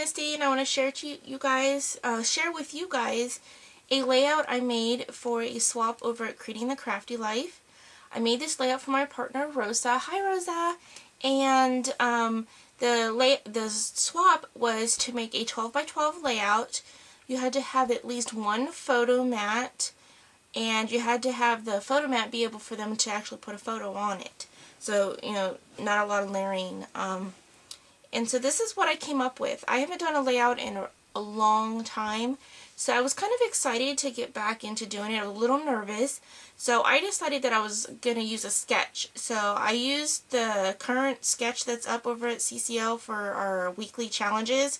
Misty, and I want to share with you guys a layout I made for a swap over at Creating the Crafty Life. I made this layout for my partner Rosa. Hi Rosa! And the swap was to make a 12 by 12 layout. You had to have at least one photo mat, and you had to have the photo mat be able for them to actually put a photo on it. So, you know, not a lot of layering. And so this is what I came up with. I haven't done a layout in a long time, so I was kind of excited to get back into doing it. I was a little nervous, so I decided that I was going to use a sketch. So I used the current sketch that's up over at CCL for our weekly challenges,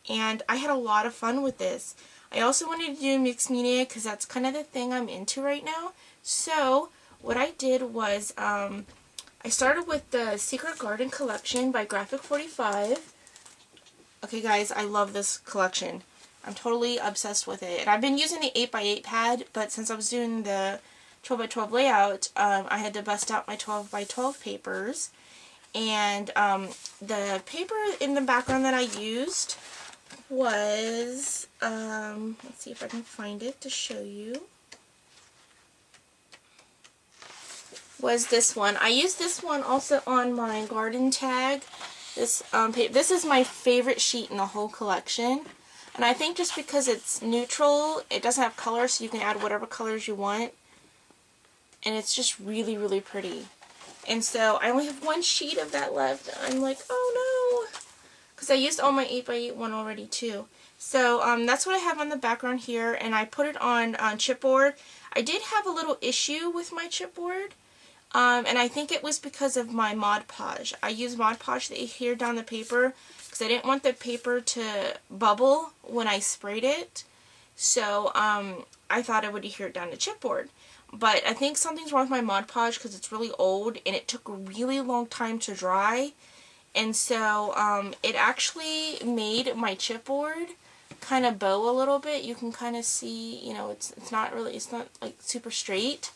and I had a lot of fun with this. I also wanted to do mixed media because that's kind of the thing I'm into right now. So what I did was I started with the Secret Garden collection by Graphic 45. Okay guys, I love this collection. I'm totally obsessed with it. And I've been using the 8x8 pad, but since I was doing the 12 by 12 layout, I had to bust out my 12 by 12 papers. And the paper in the background that I used was, let's see if I can find it to show you, was this one. I used this one also on my garden tag. This this is my favorite sheet in the whole collection, and I think just because it's neutral, it doesn't have color, so you can add whatever colors you want, and it's just really, really pretty. And so I only have one sheet of that left. I'm like, oh no, because I used all my 8x8 one already too. So that's what I have on the background here, and I put it on chipboard. I did have a little issue with my chipboard. And I think it was because of my Mod Podge. I used Mod Podge to adhere down the paper because I didn't want the paper to bubble when I sprayed it. So I thought I would adhere it down to chipboard. But I think something's wrong with my Mod Podge because it's really old and it took a really long time to dry. And so it actually made my chipboard kind of bow a little bit. You can kind of see, you know, it's not like super straight.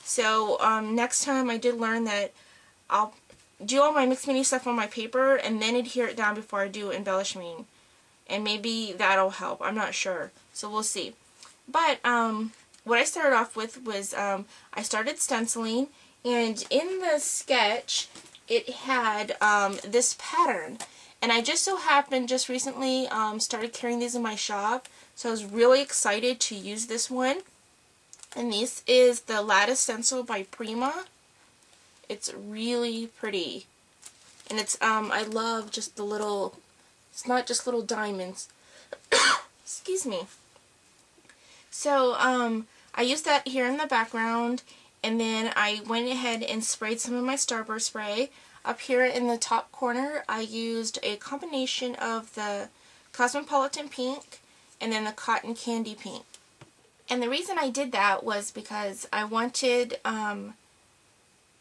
So next time I did learn that I'll do all my mixed media stuff on my paper and then adhere it down before I do embellishment. And maybe that'll help. I'm not sure. So we'll see. But what I started off with was I started stenciling, and in the sketch it had this pattern. And I just so happened just recently started carrying these in my shop. So I was really excited to use this one. And this is the Lattice Stencil by Prima. It's really pretty. And it's, I love just the little, it's not just little diamonds. Excuse me. So, I used that here in the background, and then I went ahead and sprayed some of my Starburst spray. Up here in the top corner, I used a combination of the Cosmopolitan Pink and then the Cotton Candy Pink. And the reason I did that was because I wanted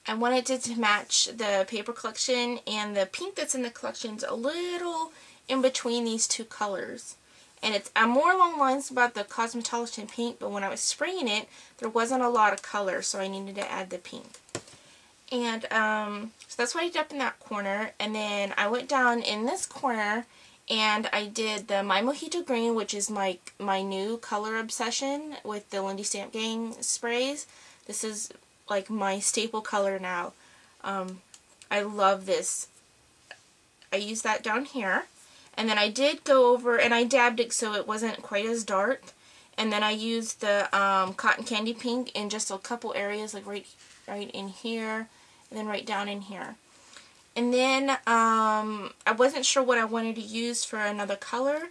it to match the paper collection, and the pink that's in the collection is a little in between these two colors. And I'm more along the lines about the Cosmopolitan Pink, but when I was spraying it, there wasn't a lot of color, so I needed to add the pink. And so that's what I did up in that corner. And then I went down in this corner and I did the My Mojito Green, which is my new color obsession with the Lindy Stamp Gang sprays. This is like my staple color now. I love this. I used that down here. And then I did go over and I dabbed it so it wasn't quite as dark. And then I used the Cotton Candy Pink in just a couple areas, like right in here and then right down in here. And then I wasn't sure what I wanted to use for another color,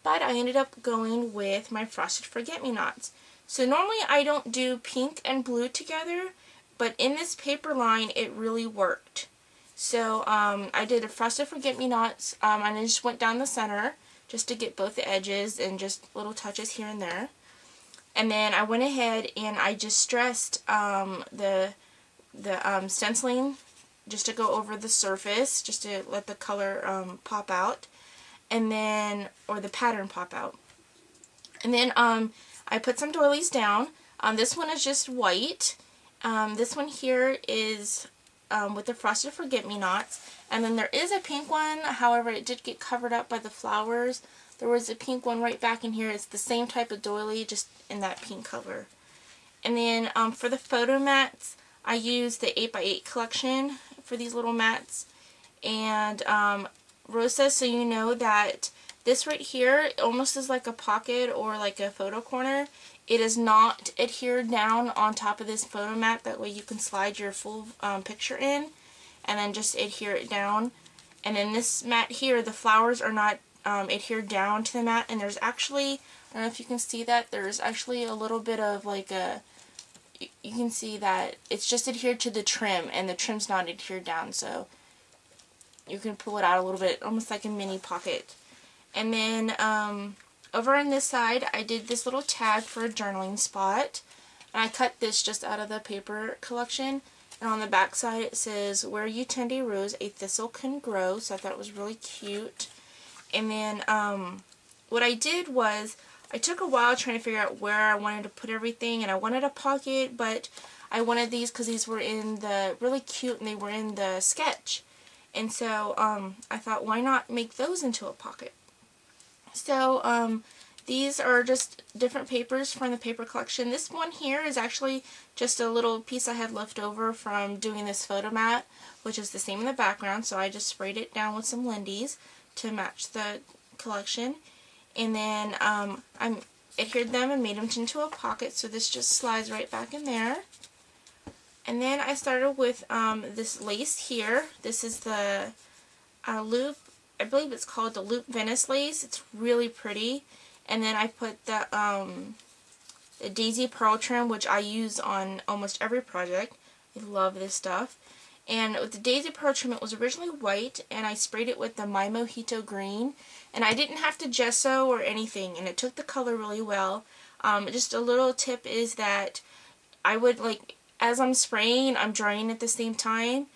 but I ended up going with my Frosted Forget-Me-Nots. So normally I don't do pink and blue together, but in this paper line it really worked. So I did a Frosted Forget-Me-Nots, and I just went down the center just to get both the edges and just little touches here and there. And then I went ahead and I just stressed the stenciling just to go over the surface, just to let the color pop out, and then, or the pattern pop out. And then I put some doilies down. This one is just white. This one here is with the Frosted Forget-Me-Nots. And then there is a pink one, however it did get covered up by the flowers. There was a pink one right back in here. It's the same type of doily, just in that pink color. And then for the photo mats, I used the 8x8 collection for these little mats. And Rosa, so you know that this right here almost is like a pocket or like a photo corner. It is not adhered down on top of this photo mat. That way you can slide your full picture in and then just adhere it down. And then this mat here, the flowers are not adhered down to the mat. And there's actually, I don't know if you can see that, there's actually a little bit of like a, you can see that it's just adhered to the trim and the trim's not adhered down. So you can pull it out a little bit, almost like a mini pocket. And then over on this side, I did this little tag for a journaling spot. And I cut this just out of the paper collection. And on the back side it says, "Where you tend a rose, a thistle can grow." So I thought it was really cute. And then what I did was, I took a while trying to figure out where I wanted to put everything. And I wanted a pocket, but I wanted these because these were in the, really cute, and they were in the sketch. And so I thought, why not make those into a pocket? So these are just different papers from the paper collection. This one here is actually just a little piece I had left over from doing this photo mat, which is the same in the background. So I just sprayed it down with some Lindy's to match the collection. And then I adhered them and made them into a pocket. So this just slides right back in there. And then I started with this lace here. This is the loop, I believe it's called the Loop Venice lace. It's really pretty. And then I put the Daisy Pearl trim, which I use on almost every project. I love this stuff. And with the Daisy Pearl trim, it was originally white, and I sprayed it with the My Mojito green. And I didn't have to gesso or anything, and it took the color really well. Just a little tip is that I would, like, as I'm spraying, I'm drying at the same time.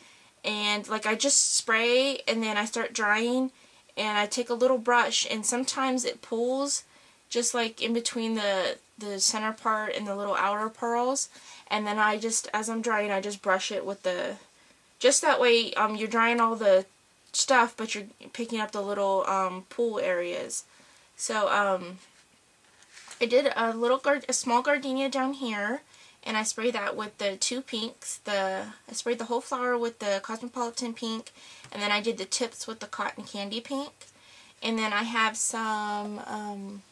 And like, I just spray and then I start drying, and I take a little brush, and sometimes it pulls just like in between the center part and the little outer pearls. And then I just, as I'm drying, I just brush it with the, just that way you're drying all the stuff, but you're picking up the little pull areas. So I did a small gardenia down here. And I sprayed that with the two pinks. I sprayed the whole flower with the Cosmopolitan pink, and then I did the tips with the Cotton Candy pink. And then I have some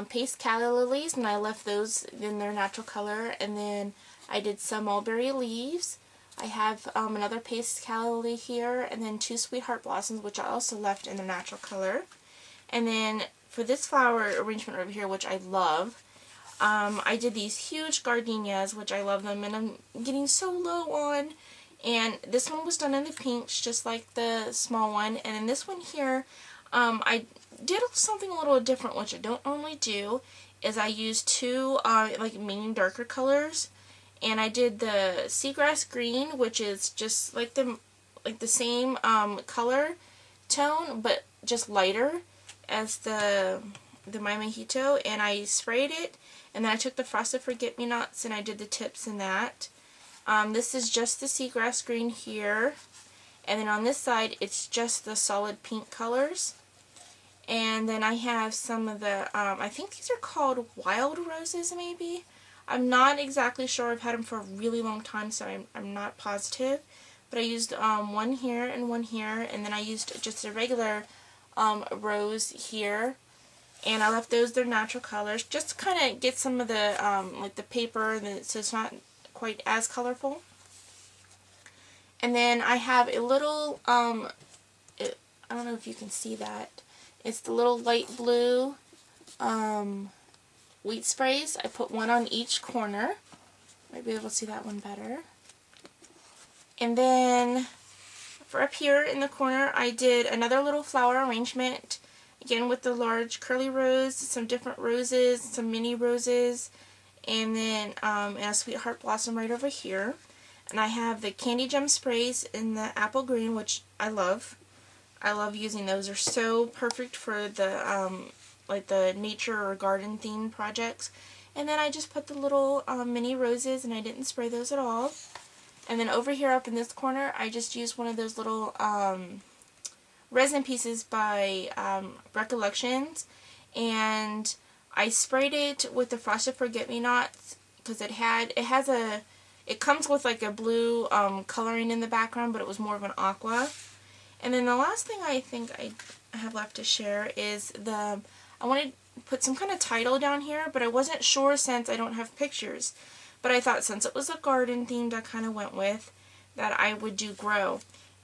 paste calla lilies, and I left those in their natural color. And then I did some mulberry leaves. I have another paste calla lily here, and then two sweetheart blossoms, which I also left in their natural color. And then for this flower arrangement over here, which I love, I did these huge gardenias, which I love them, and I'm getting so low on. And this one was done in the pinks, just like the small one. And in this one here, I did something a little different, which I don't normally do, is I used two, like, medium darker colors. And I did the Seagrass Green, which is just like the same color tone, but just lighter as the My Mojito. And I sprayed it. And then I took the Frosted Forget-Me-Nots and I did the tips in that. This is just the Seagrass Green here. And then on this side, it's just the solid pink colors. And then I have some of the, I think these are called Wild Roses maybe. I'm not exactly sure. I've had them for a really long time, so I'm not positive. But I used one here and one here. And then I used just a regular rose here. And I left those their natural colors, just to kind of get some of the, like the paper, so it's not quite as colorful. And then I have a little, I don't know if you can see that. It's the little light blue wheat sprays. I put one on each corner. Might be able to see that one better. And then for up here in the corner, I did another little flower arrangement. Again with the large curly rose, some different roses, some mini roses, and then a sweetheart blossom right over here. And I have the Candy Gem sprays in the apple green, which I love. I love using those. They're so perfect for the like the nature or garden theme projects. And then I just put the little mini roses, and I didn't spray those at all. And then over here up in this corner, I just used one of those little resin pieces by Recollections, and I sprayed it with the Frosted Forget-Me-Nots because it comes with like a blue coloring in the background, but it was more of an aqua. And then the last thing I think I have left to share is I wanted to put some kind of title down here, but I wasn't sure since I don't have pictures. But I thought since it was a garden themed, I kind of went with that I would do grow.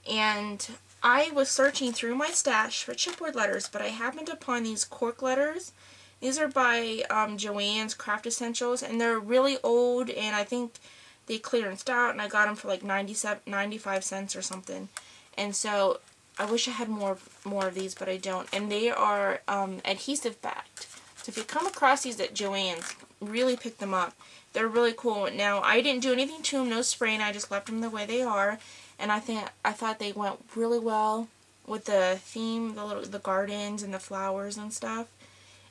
And I was searching through my stash for chipboard letters, but I happened upon these cork letters. These are by Joann's Craft Essentials, and they're really old, and I think they clearanced out, and I got them for like 95 cents or something. And so I wish I had more of these, but I don't. And they are adhesive backed. So if you come across these at Joann's, really pick them up. They're really cool. Now, I didn't do anything to them, no spraying. I just left them the way they are. And I thought they went really well with the theme, the gardens and the flowers and stuff.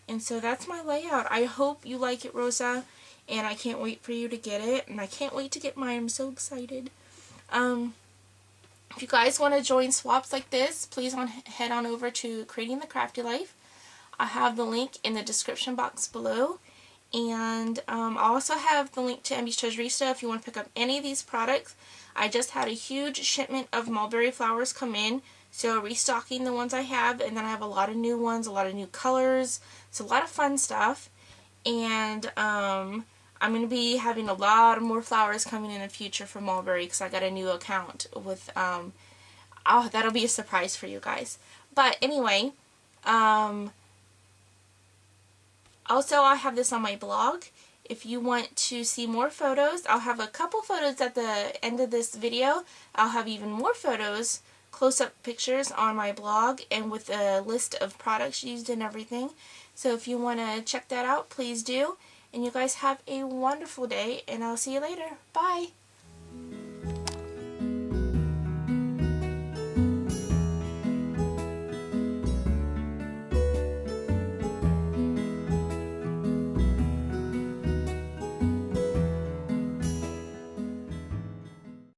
And so that's my layout. I hope you like it, Rosa. And I can't wait for you to get it. And I can't wait to get mine. I'm so excited. If you guys want to join swaps like this, please head on over to Creating the Crafty Life. I have the link in the description box below. And I also have the link to Embie's Treasurista if you want to pick up any of these products. I just had a huge shipment of mulberry flowers come in, so restocking the ones I have, and then I have a lot of new ones, a lot of new colors. It's a lot of fun stuff. And I'm going to be having a lot of more flowers coming in the future for mulberry because I got a new account with, oh, that'll be a surprise for you guys. But anyway, also I have this on my blog. If you want to see more photos, I'll have a couple photos at the end of this video. I'll have even more photos, close-up pictures on my blog, and with a list of products used and everything. So if you want to check that out, please do. And you guys have a wonderful day, and I'll see you later. Bye!